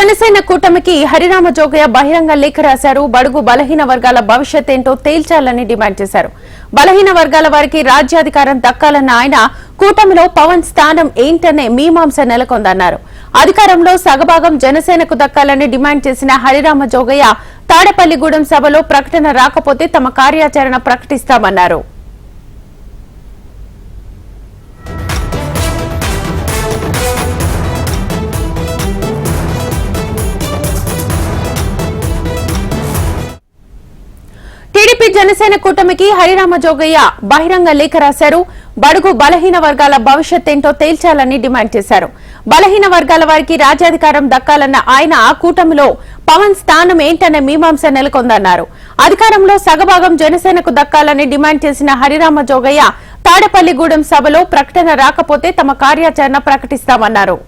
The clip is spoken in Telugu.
జనసేన కూటమికి హరిరామ జోగయ్య బహిరంగ లేఖ రాశారు. బడుగు బలహీన వర్గాల భవిష్యత్ ఏంటో తేల్చాలని డిమాండ్ చేశారు. బలహీన వర్గాల వారికి రాజ్యాధికారం దక్కాలన్న ఆయన కూటమిలో పవన్ స్థానం ఏంటనే మీమాంస నెలకొందన్నారు. అధికారంలో సగభాగం జనసేనకు దక్కాలని డిమాండ్ చేసిన హరిరామ జోగయ్య తాడేపల్లిగూడెం సభలో ప్రకటన రాకపోతే తమ కార్యాచరణ ప్రకటిస్తామన్నారు. టీడీపీ జనసేన కూటమికి హరిరామ జోగయ్య బహిరంగ లేఖ రాశారు. బడుగు బలహీన వర్గాల భవిష్యత్ ఏంటో తేల్చాలని డిమాండ్ చేశారు. బలహీన వర్గాల వారికి రాజ్యాధికారం దక్కాలన్న ఆయన కూటమిలో పవన్ స్థానం ఏంటనే మీమాంస నెలకొందన్నారు. అధికారంలో సగభాగం జనసేనకు దక్కాలని డిమాండ్ చేసిన హరిరామ జోగయ్య తాడేపల్లిగూడెం సభలో ప్రకటన రాకపోతే తమ కార్యాచరణ ప్రకటిస్తామన్నారు.